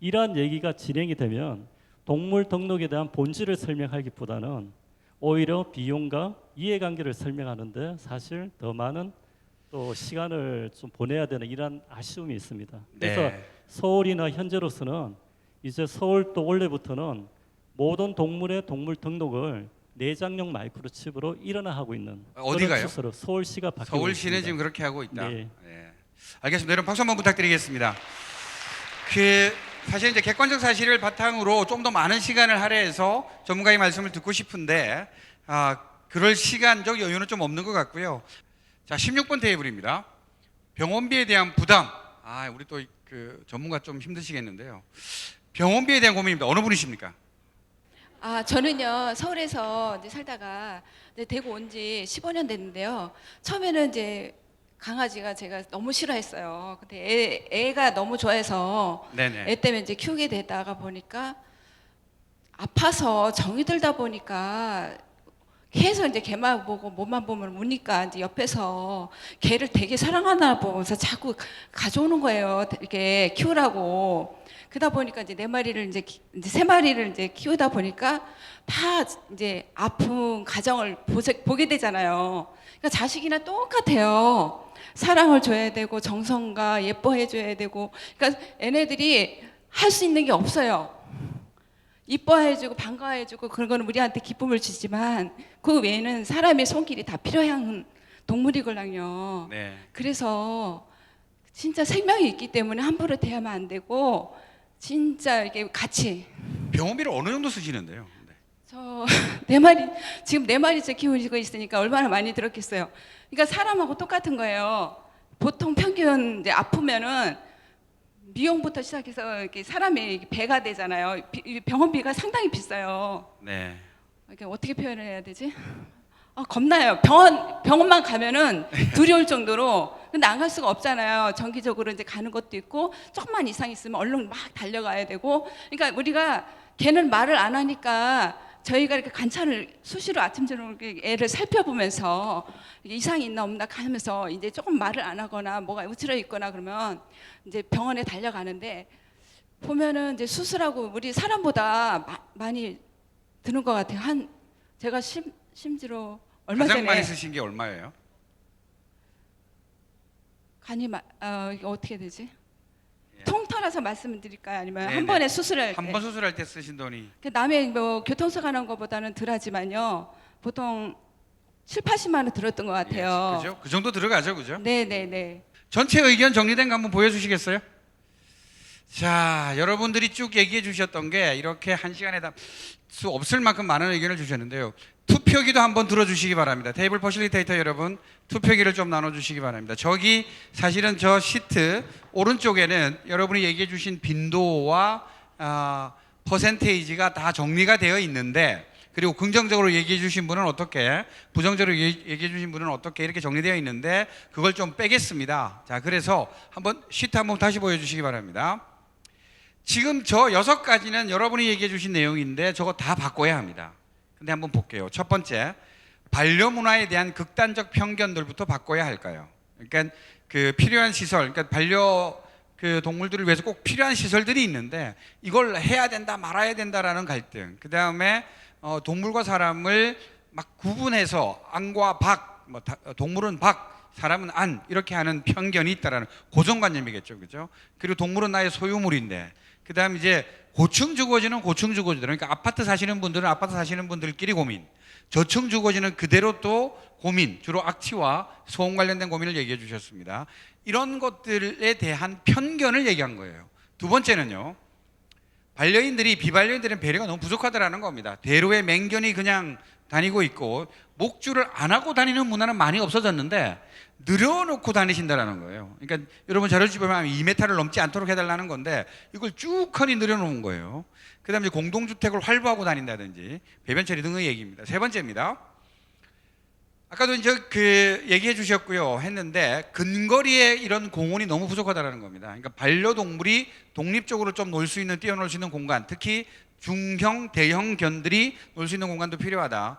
I: 이러한 얘기가 진행이 되면 동물 등록에 대한 본질을 설명하기보다는 오히려 비용과 이해관계를 설명하는데 사실 더 많은 또 시간을 좀 보내야 되는 이런 아쉬움이 있습니다. 그래서
B: 네.
I: 서울이나 현재로서는 이제 서울도 올해부터는 모든 동물의 동물 등록을 내장형 마이크로칩으로 일어나하고 있는
B: 어디가요?
I: 수서로 서울시가 바뀌고
B: 서울시는
I: 있습니다.
B: 지금 그렇게 하고 있다.
I: 네.
B: 알겠습니다. 여러분 박수 한번 부탁드리겠습니다. 사실 이제 객관적 사실을 바탕으로 좀 더 많은 시간을 할애해서 전문가의 말씀을 듣고 싶은데 그럴 시간적 여유는 좀 없는 것 같고요. 자, 16번 테이블입니다. 병원비에 대한 부담. 우리 또 전문가 좀 힘드시겠는데요. 병원비에 대한 고민입니다. 어느 분이십니까?
J: 저는요 서울에서 이제 살다가 이제 대구 온 지 15년 됐는데요. 처음에는 이제 강아지가 제가 너무 싫어했어요. 근데 애가 너무 좋아해서
B: 네네.
J: 애 때문에 이제 키우게 되다가 보니까 아파서 정이 들다 보니까 계속 이제 개만 보고 몸만 보면 우니까 이제 옆에서 개를 되게 사랑하나 보면서 자꾸 가져오는 거예요. 이렇게 키우라고. 그러다 보니까 이제 4마리를 이제 3마리를 이제 키우다 보니까 다 이제 아픈 가정을 보게 되잖아요. 그러니까 자식이나 똑같아요. 사랑을 줘야 되고 정성과 예뻐해 줘야 되고, 그러니까 얘네들이 할 수 있는 게 없어요. 이뻐해주고 반가워해주고 그런 거는 우리한테 기쁨을 주지만 그 외에는 사람의 손길이 다 필요한 동물이걸랑요.
B: 네.
J: 그래서 진짜 생명이 있기 때문에 함부로 대하면 안 되고 진짜 이게 같이
B: 병원비를 어느 정도 쓰시는데요? 네.
J: 저 4마리 지금 4마리째 키우고 있으니까 얼마나 많이 들었겠어요. 그러니까 사람하고 똑같은 거예요. 보통 평균 이제 아프면은 미용부터 시작해서 이렇게 사람이 배가 되잖아요. 병원비가 상당히 비싸요.
B: 네.
J: 이게 어떻게 표현을 해야 되지? 겁나요. 병원만 가면은 두려울 정도로. 근데 안 갈 수가 없잖아요. 정기적으로 이제 가는 것도 있고 조금만 이상 있으면 얼른 막 달려가야 되고. 그러니까 우리가 걔는 말을 안 하니까 저희가 이렇게 관찰을 수시로 아침 저녁 애를 살펴보면서 이상이 있나 없나 하면서 이제 조금 말을 안 하거나 뭐가 우쭐어 있거나 그러면 이제 병원에 달려가는데 보면은 이제 수술하고 우리 사람보다 많이 드는 것 같아요. 제가 심지어 얼마
B: 가장
J: 전에
B: 많이 쓰신 게 얼마예요?
J: 간이 이게 어떻게 되지?
B: 예.
J: 통틀어서 말씀드릴까요? 아니면
B: 네네.
J: 한 번에 수술할 때?
B: 한 번 수술할 때 쓰신 돈이
J: 그 남의 뭐 교통서 가는 것보다는 덜하지만요. 보통 7, 80만 원 들었던 것 같아요.
B: 예, 그죠? 그 정도 들어가죠, 그죠?
J: 네네네.
B: 전체 의견 정리된 거 한번 보여주시겠어요? 자, 여러분들이 쭉 얘기해 주셨던 게 이렇게 한 시간에 다 수 없을 만큼 많은 의견을 주셨는데요. 투표기도 한번 들어주시기 바랍니다. 테이블 퍼실리테이터 여러분, 투표기를 좀 나눠주시기 바랍니다. 저기 사실은 저 시트 오른쪽에는 여러분이 얘기해 주신 빈도와 퍼센테이지가 다 정리가 되어 있는데, 그리고 긍정적으로 얘기해 주신 분은 어떻게, 부정적으로 얘기해 주신 분은 어떻게 이렇게 정리되어 있는데 그걸 좀 빼겠습니다. 자, 그래서 한번 시트 한번 다시 보여주시기 바랍니다. 지금 저 6가지는 여러분이 얘기해 주신 내용인데 저거 다 바꿔야 합니다. 근데 한번 볼게요. 첫 번째, 반려 문화에 대한 극단적 편견들부터 바꿔야 할까요? 그러니까 그 필요한 시설, 그러니까 반려 그 동물들을 위해서 꼭 필요한 시설들이 있는데 이걸 해야 된다 말아야 된다라는 갈등. 그 다음에 동물과 사람을 막 구분해서 안과 박, 동물은 박, 사람은 안 이렇게 하는 편견이 있다라는 고정관념이겠죠, 그죠? 그리고 동물은 나의 소유물인데, 그 다음 이제 고층 주거지는 고층 주거지들, 그러니까 아파트 사시는 분들은 아파트 사시는 분들끼리 고민, 저층 주거지는 그대로 또 고민, 주로 악취와 소음 관련된 고민을 얘기해 주셨습니다. 이런 것들에 대한 편견을 얘기한 거예요. 두 번째는요, 반려인들이 비반려인들은 배려가 너무 부족하다라는 겁니다. 대로에 맹견이 그냥 다니고 있고 목줄을 안 하고 다니는 문화는 많이 없어졌는데 늘어놓고 다니신다라는 거예요. 그러니까 여러분 자료집 보면 2m를 넘지 않도록 해달라는 건데 이걸 쭉하니 늘어놓은 거예요. 그 다음에 공동주택을 활보하고 다닌다든지 배변 처리 등의 얘기입니다. 세 번째입니다. 아까도 이제 그 얘기해 주셨고요 했는데 근거리에 이런 공원이 너무 부족하다라는 겁니다. 그러니까 반려동물이 독립적으로 좀 놀 수 있는, 뛰어놀 수 있는 공간, 특히 중형, 대형 견들이 놀 수 있는 공간도 필요하다.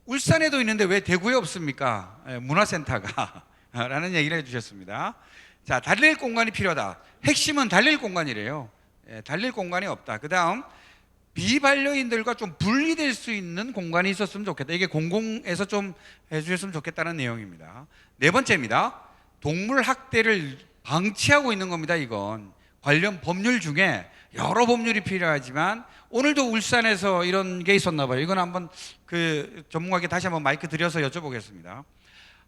B: 울산에도 있는데 왜 대구에 없습니까? 문화센터가 라는 얘기를 해주셨습니다. 자, 달릴 공간이 필요하다. 핵심은 달릴 공간이래요. 달릴 공간이 없다. 그 다음 비반려인들과 좀 분리될 수 있는 공간이 있었으면 좋겠다. 이게 공공에서 좀 해주셨으면 좋겠다는 내용입니다. 네 번째입니다. 동물 학대를 방치하고 있는 겁니다. 이건 관련 법률 중에 여러 법률이 필요하지만 오늘도 울산에서 이런 게 있었나 봐요. 이건 한번 그 전문가에게 다시 한번 마이크 드려서 여쭤보겠습니다.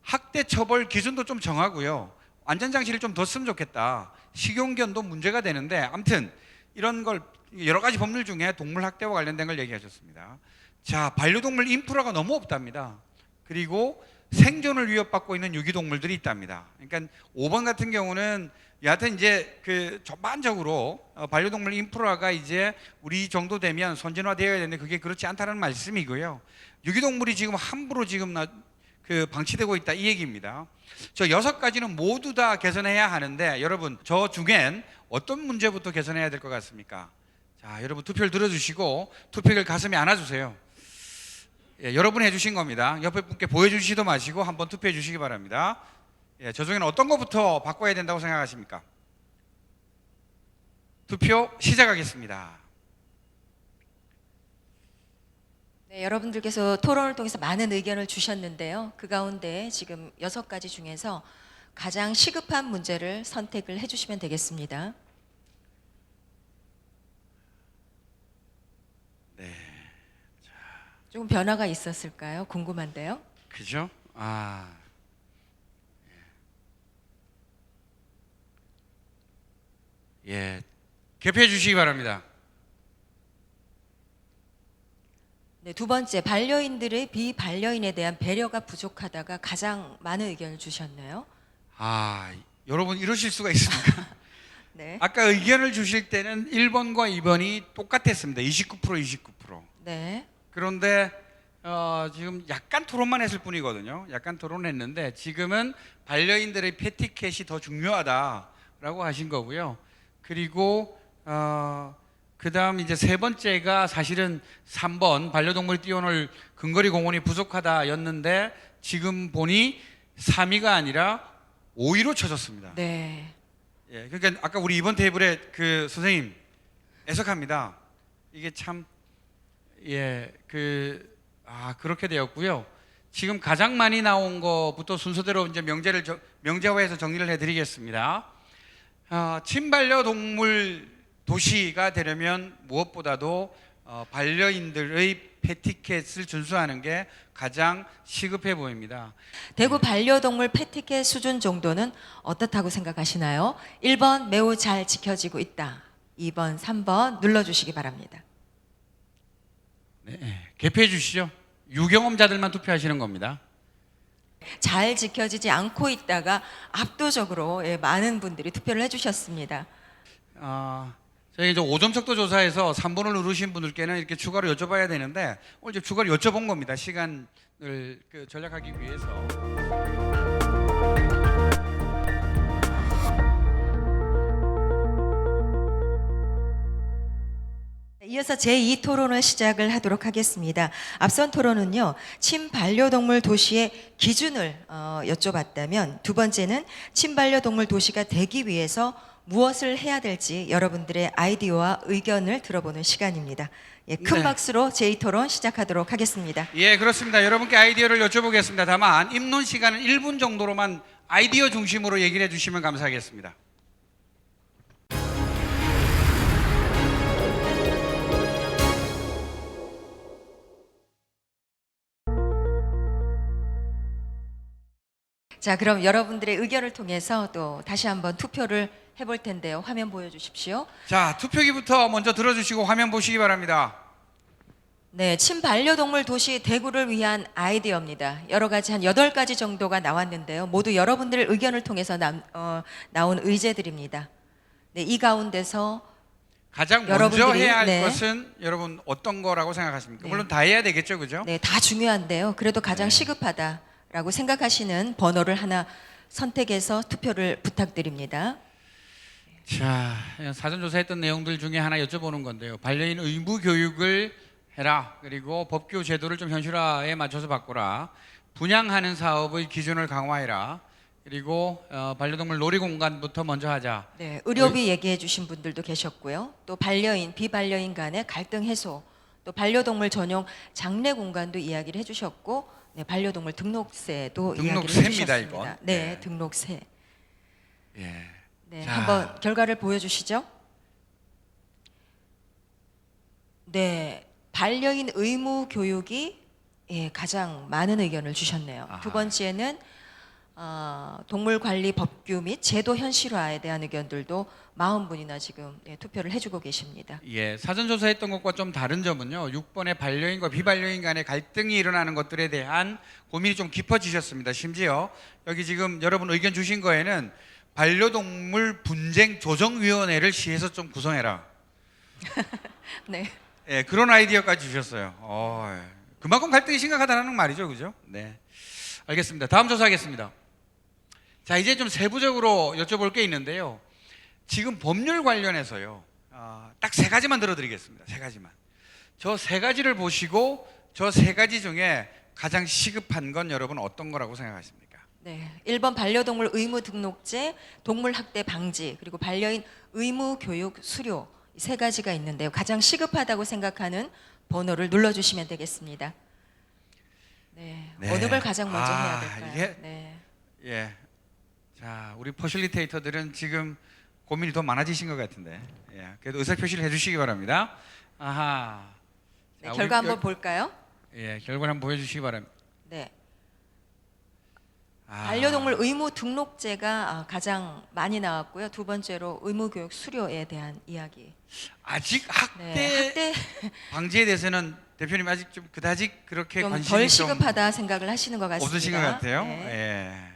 B: 학대 처벌 기준도 좀 정하고요. 안전장치를 좀 더 쓰면 좋겠다. 식용견도 문제가 되는데 아무튼 이런 걸 여러 가지 법률 중에 동물 학대와 관련된 걸 얘기하셨습니다. 자, 반려동물 인프라가 너무 없답니다. 그리고 생존을 위협받고 있는 유기동물들이 있답니다. 그러니까 5번 같은 경우는 여하튼 이제 그 전반적으로 반려동물 인프라가 이제 우리 정도 되면 선진화되어야 되는데 그게 그렇지 않다는 말씀이고요. 유기동물이 지금 함부로 지금 그 방치되고 있다 이 얘기입니다. 저 6가지는 모두 다 개선해야 하는데 여러분 저 중엔 어떤 문제부터 개선해야 될 것 같습니까? 자, 여러분 투표를 들어주시고 투표기를 가슴에 안아주세요. 예, 여러분이 해주신 겁니다. 옆에 분께 보여주시도 마시고 한번 투표해 주시기 바랍니다. 예, 저 중에는 어떤 것부터 바꿔야 된다고 생각하십니까? 투표 시작하겠습니다.
A: 네, 여러분들께서 토론을 통해서 많은 의견을 주셨는데요. 그 가운데 지금 6가지 중에서 가장 시급한 문제를 선택을 해주시면 되겠습니다.
B: 네,
A: 조금 변화가 있었을까요? 궁금한데요.
B: 그죠? 예, 개표해 주시기 바랍니다.
A: 네, 두 번째, 반려인들의 비반려인에 대한 배려가 부족하다가 가장 많은 의견을 주셨네요.
B: 여러분 이러실 수가 있습니까?
A: 네.
B: 아까 의견을 주실 때는 1번과 2번이 똑같았습니다. 29%, 29%.
A: 네.
B: 그런데 지금 약간 토론만 했을 뿐이거든요. 약간 토론했는데 지금은 반려인들의 패티켓이 더 중요하다라고 하신 거고요. 그리고 그다음 이제 세 번째가 사실은 3번 반려동물 띄워놓을 근거리 공원이 부족하다였는데 지금 보니 3위가 아니라 5위로 쳐졌습니다.
A: 네.
B: 예, 그러니까 아까 우리 이번 테이블에 그 선생님 애석합니다. 이게 참 그렇게 되었고요. 지금 가장 많이 나온 거부터 순서대로 이제 명제화해서 정리를 해드리겠습니다. 친반려동물 도시가 되려면 무엇보다도 반려인들의 패티켓을 준수하는 게 가장 시급해 보입니다.
A: 대구 반려동물 패티켓 수준 정도는 어떻다고 생각하시나요? 1번 매우 잘 지켜지고 있다. 2번, 3번 눌러주시기 바랍니다.
B: 네, 개표해 주시죠. 유경험자들만 투표하시는 겁니다.
A: 잘 지켜지지 않고 있다가 압도적으로 많은 분들이 투표를 해주셨습니다.
B: 저희 이제 5점 척도 조사에서 3번을 누르신 분들께는 이렇게 추가로 여쭤봐야 되는데 오늘 이제 추가로 여쭤본 겁니다. 시간을 전략하기 위해서.
A: 이어서 제2토론을 시작을 하도록 하겠습니다. 앞선 토론은요, 친반려동물 도시의 기준을 여쭤봤다면, 두 번째는 친반려동물 도시가 되기 위해서 무엇을 해야 될지 여러분들의 아이디어와 의견을 들어보는 시간입니다. 예, 큰
B: 네.
A: 박수로 제2토론 시작하도록 하겠습니다.
B: 예, 그렇습니다. 여러분께 아이디어를 여쭤보겠습니다. 다만 입론 시간은 1분 정도로만 아이디어 중심으로 얘기를 해주시면 감사하겠습니다.
A: 자, 그럼 여러분들의 의견을 통해서 또 다시 한번 투표를 해볼 텐데요. 화면 보여주십시오.
B: 자, 투표기부터 먼저 들어주시고 화면 보시기 바랍니다.
A: 네, 친반려동물 도시 대구를 위한 아이디어입니다. 여러 가지 한 8가지 정도가 나왔는데요. 모두 여러분들의 의견을 통해서 나온 의제들입니다. 네, 이 가운데서
B: 가장 먼저
A: 여러분들이,
B: 해야 할
A: 네.
B: 것은 여러분 어떤 거라고 생각하십니까? 물론 다 해야 되겠죠, 그죠?
A: 네, 다 중요한데요. 그래도 가장 시급하다라고 생각하시는 번호를 하나 선택해서 투표를 부탁드립니다.
B: 자, 사전조사했던 내용들 중에 하나 여쭤보는 건데요. 반려인 의무 교육을 해라. 그리고 법규 제도를 좀 현실화에 맞춰서 바꾸라. 분양하는 사업의 기준을 강화해라. 그리고 반려동물 놀이공간부터 먼저 하자.
A: 네, 의료비 얘기해 주신 분들도 계셨고요. 또 반려인, 비반려인 간의 갈등 해소, 또 반려동물 전용 장례 공간도 이야기를 해주셨고, 네, 반려동물 등록세도 이야기를
B: 등록세입니다,
A: 해주셨습니다.
B: 이건.
A: 네,
B: 네.
A: 등록세.
B: 예.
A: 네,
B: 자.
A: 한번 결과를 보여주시죠. 네, 반려인 의무 교육이 가장 많은 의견을 주셨네요.
B: 아하.
A: 두 번째는 동물 관리 법규 및 제도 현실화에 대한 의견들도 40분이나 지금 투표를 해주고 계십니다.
B: 예, 사전조사했던 것과 좀 다른 점은요. 6번의 반려인과 비반려인 간의 갈등이 일어나는 것들에 대한 고민이 좀 깊어지셨습니다. 심지어 여기 지금 여러분 의견 주신 거에는 반려동물 분쟁 조정위원회를 시에서 좀 구성해라.
A: 네.
B: 예, 그런 아이디어까지 주셨어요. 그만큼 갈등이 심각하다는 말이죠, 그죠? 네, 알겠습니다. 다음 조사하겠습니다. 자, 이제 좀 세부적으로 여쭤볼 게 있는데요. 지금 법률 관련해서요. 딱 세 가지만 들어드리겠습니다. 세 가지만. 저 세 가지를 보시고 저 세 가지 중에 가장 시급한 건 여러분 어떤 거라고 생각하십니까?
A: 네, 1번 반려동물 의무 등록제, 동물 학대 방지, 그리고 반려인 의무 교육 수료 이 세 가지가 있는데요. 가장 시급하다고 생각하는 번호를 눌러주시면 되겠습니다. 네,
B: 네.
A: 어느 걸 가장 먼저
B: 아,
A: 해야 될까요?
B: 이게-
A: 네.
B: 예. 자, 우리 퍼실리테이터들은 지금 고민이 더 많아지신 것 같은데. 예. 그래도 의사 표시를 해주시기 바랍니다. 아하.
A: 네,
B: 자,
A: 결과
B: 우리
A: 한번 볼까요?
B: 예, 결과를 한번 보여주시기 바랍니다.
A: 네.
B: 아,
A: 반려동물 의무 등록제가 가장 많이 나왔고요. 두 번째로 의무 교육 수료에 대한 이야기.
B: 아직 학대
A: 네, 학대
B: 방지에 대해서는 대표님 아직 좀 그다지 그렇게
A: 좀
B: 관심이
A: 덜
B: 좀
A: 시급하다 생각을 하시는 것 같습니다.
B: 없으신 것 같아요.
A: 네.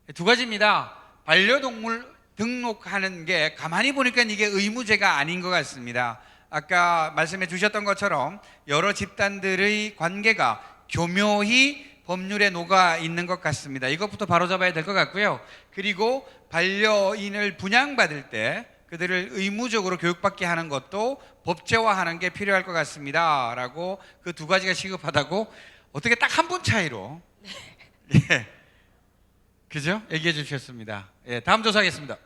B: 예. 두 가지입니다. 반려동물 등록하는 게 가만히 보니까 이게 의무제가 아닌 것 같습니다. 아까 말씀해 주셨던 것처럼 여러 집단들의 관계가 교묘히 법률에 녹아 있는 것 같습니다. 이것부터 바로잡아야 될 것 같고요. 그리고 반려인을 분양받을 때 그들을 의무적으로 교육받게 하는 것도 법제화하는 게 필요할 것 같습니다. 라고 그 두 가지가 시급하다고 어떻게 딱 한 분 차이로 예. 그죠? 얘기해 주셨습니다. 예, 다음 조사하겠습니다.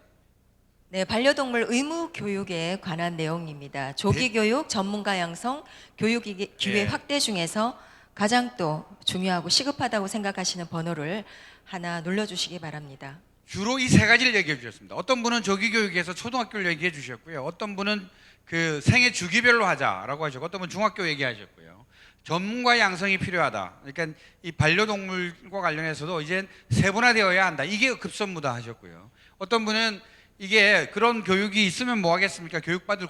A: 네, 반려동물 의무 교육에 관한 내용입니다. 조기 교육, 전문가 양성, 교육 기회
B: 예.
A: 확대 중에서 가장 또 중요하고 시급하다고 생각하시는 번호를 하나 눌러주시기 바랍니다.
B: 주로 이 세 가지를 얘기해 주셨습니다. 어떤 분은 조기 교육에서 초등학교를 얘기해 주셨고요. 어떤 분은 그 생애 주기별로 하자라고 하셨고, 어떤 분은 중학교 얘기하셨고요. 전문가 양성이 필요하다. 그러니까 이 반려동물과 관련해서도 이제 세분화되어야 한다. 이게 급선무다 하셨고요. 어떤 분은 이게 그런 교육이 있으면 뭐 하겠습니까? 교육받을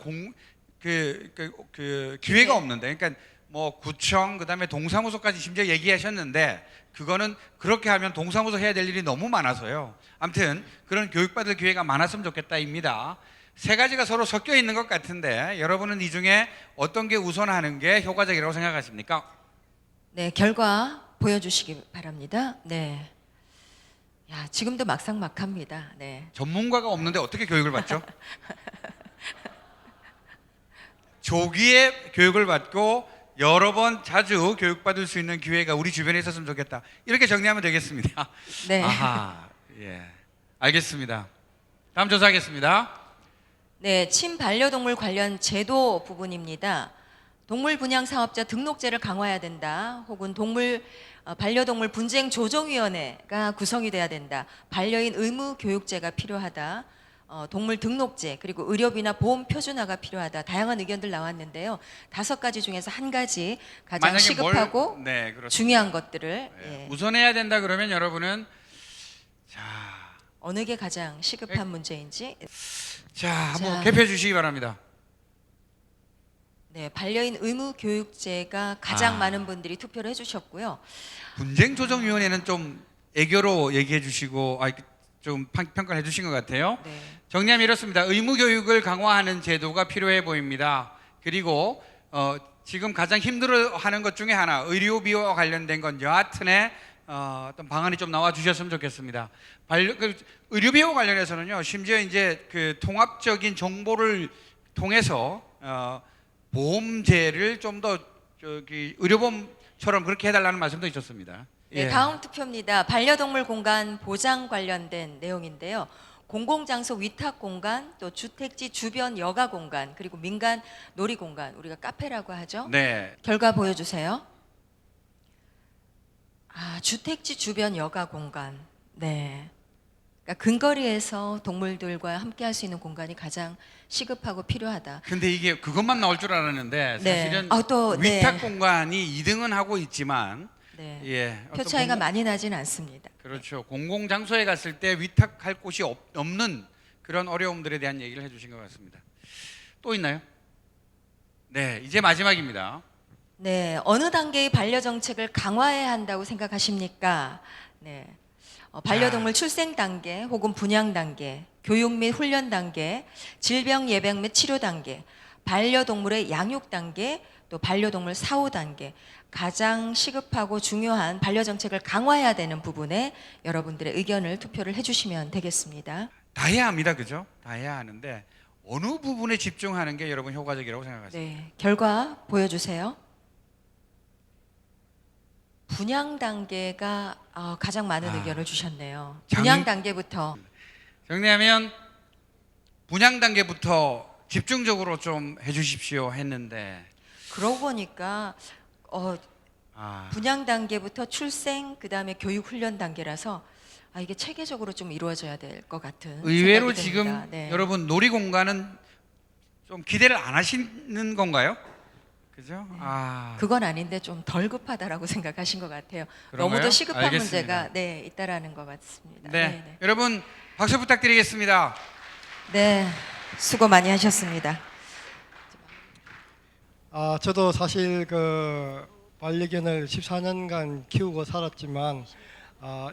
B: 기회가 없는데, 그러니까 뭐 구청 그다음에 동사무소까지 심지어 얘기하셨는데 그거는 그렇게 하면 동사무소 해야 될 일이 너무 많아서요. 아무튼 그런 교육받을 기회가 많았으면 좋겠다입니다. 세 가지가 서로 섞여 있는 것 같은데 여러분은 이 중에 어떤 게 우선하는 게 효과적이라고 생각하십니까?
A: 네, 결과 보여주시기 바랍니다. 네. 야, 지금도 막상막합니다. 네.
B: 전문가가 없는데 어떻게 교육을 받죠? 조기에 교육을 받고 여러 번 자주 교육받을 수 있는 기회가 우리 주변에 있었으면 좋겠다. 이렇게 정리하면 되겠습니다.
A: 네.
B: 아하, 예, 알겠습니다. 다음 조사하겠습니다.
A: 네, 친반려동물 관련 제도 부분입니다. 동물 분양 사업자 등록제를 강화해야 된다. 혹은 반려동물 분쟁 조정위원회가 구성이 돼야 된다. 반려인 의무 교육제가 필요하다. 동물 등록제 그리고 의료비나 보험 표준화가 필요하다. 다양한 의견들 나왔는데요. 5가지 중에서 한 가지 가장
B: 만약에
A: 시급하고
B: 네, 그렇습니다.
A: 중요한 것들을
B: 예,
A: 예,
B: 우선해야 된다 그러면 여러분은
A: 어느 게 가장 시급한 문제인지
B: 한번
A: 자.
B: 개표해 주시기 바랍니다.
A: 네, 반려인 의무 교육제가 가장
B: 아.
A: 많은 분들이 투표를 해주셨고요.
B: 분쟁조정위원회는 좀 애교로 얘기해 주시고 좀 평가를 해주신 것 같아요.
A: 네.
B: 정리하면 이렇습니다. 의무교육을 강화하는 제도가 필요해 보입니다. 그리고 지금 가장 힘들어하는 것 중에 하나 의료비와 관련된 건 여하튼에 어떤 방안이 좀 나와 주셨으면 좋겠습니다. 의료비와 관련해서는요, 심지어 이제 그 통합적인 정보를 통해서 보험제를 좀 더 의료보험처럼 그렇게 해달라는 말씀도 있었습니다.
A: 네,
B: 예.
A: 다음 투표입니다. 반려동물 공간 보장 관련된 내용인데요. 공공장소 위탁 공간, 또 주택지 주변 여가 공간, 그리고 민간 놀이 공간, 우리가 카페라고 하죠.
B: 네,
A: 결과 보여주세요. 주택지 주변 여가 공간. 네. 그러니까 근거리에서 동물들과 함께할 수 있는 공간이 가장 시급하고 필요하다.
B: 근데 이게 그것만 나올 줄 알았는데
A: 네.
B: 사실은
A: 또, 네.
B: 위탁 공간이 2등은 하고 있지만
A: 네.
B: 예,
A: 표
B: 어떤
A: 차이가 많이 나진 않습니다.
B: 그렇죠. 공공장소에 갔을 때 위탁할 곳이 없는 그런 어려움들에 대한 얘기를 해주신 것 같습니다. 또 있나요? 네, 이제 마지막입니다.
A: 네, 어느 단계의 반려 정책을 강화해야 한다고 생각하십니까? 네, 반려동물 출생 단계 혹은 분양 단계, 교육 및 훈련 단계, 질병 예방 및 치료 단계, 반려동물의 양육 단계, 또 반려동물 사후 단계, 가장 시급하고 중요한 반려 정책을 강화해야 되는 부분에 여러분들의 의견을 투표를 해주시면 되겠습니다.
B: 다 해야 합니다, 그죠? 다 해야 하는데 어느 부분에 집중하는 게 여러분 효과적이라고 생각하세요?
A: 네, 결과 보여주세요. 분양 단계가 가장 많은 의견을 주셨네요. 분양 단계부터.
B: 정리하면 분양 단계부터 집중적으로 좀 해주십시오 했는데
A: 그러고 보니까 분양 단계부터 출생, 그다음에 교육 훈련 단계라서 이게 체계적으로 좀 이루어져야 될 것 같은
B: 의외로
A: 생각이
B: 지금
A: 듭니다. 네.
B: 여러분 놀이공간은 좀 기대를 안 하시는 건가요? 그죠?
A: 그건 아닌데 좀 덜 급하다라고 생각하신 것 같아요.
B: 그런가요?
A: 너무도 시급한
B: 알겠습니다.
A: 문제가 있다라는 것 같습니다.
B: 네. 여러분 박수 부탁드리겠습니다.
A: 네, 수고 많이 하셨습니다.
D: 저도 사실 그 반려견을 14년간 키우고 살았지만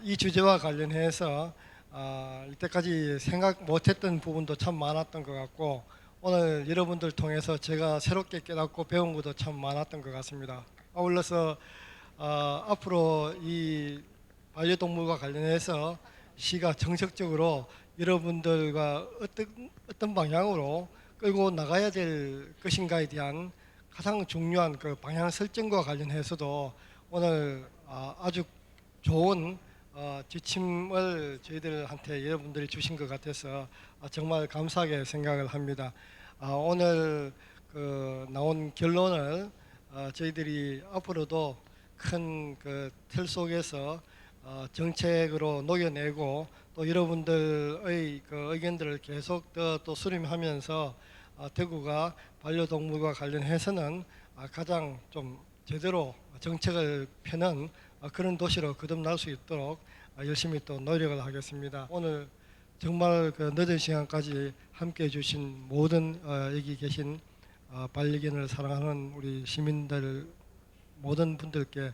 D: 이 주제와 관련해서 이때까지 생각 못했던 부분도 참 많았던 것 같고 오늘 여러분들 통해서 제가 새롭게 깨닫고 배운 것도 참 많았던 것 같습니다. 아울러서 앞으로 이 반려동물과 관련해서 시가 정책적으로 여러분들과 어떤 방향으로 끌고 나가야 될 것인가에 대한 가장 중요한 그 방향 설정과 관련해서도 오늘 아주 좋은 지침을 저희들한테 여러분들이 주신 것 같아서 정말 감사하게 생각을 합니다. 오늘 그 나온 결론을 저희들이 앞으로도 큰 그 틀 속에서 정책으로 녹여내고 또 여러분들의 그 의견들을 계속 또 수렴하면서 대구가 반려동물과 관련해서는 가장 좀 제대로 정책을 펴는 그런 도시로 거듭날 수 있도록 열심히 또 노력을 하겠습니다. 오늘 정말 그 늦은 시간까지 함께해 주신 모든 여기 계신 반려견을 사랑하는 우리 시민들 모든 분들께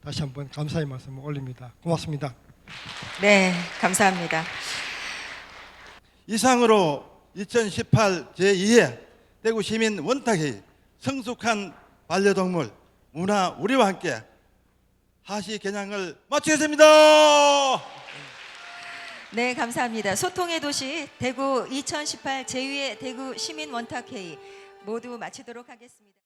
D: 다시 한번 감사의 말씀을 올립니다. 고맙습니다.
A: 네, 감사합니다.
K: 이상으로 2018 제2회 대구시민 원탁회의 성숙한 반려동물 문화 우리와 함께 하시 개장을 마치겠습니다.
A: 네, 감사합니다. 소통의 도시 대구 2018 제2회 대구 시민 원탁회의 모두 마치도록 하겠습니다.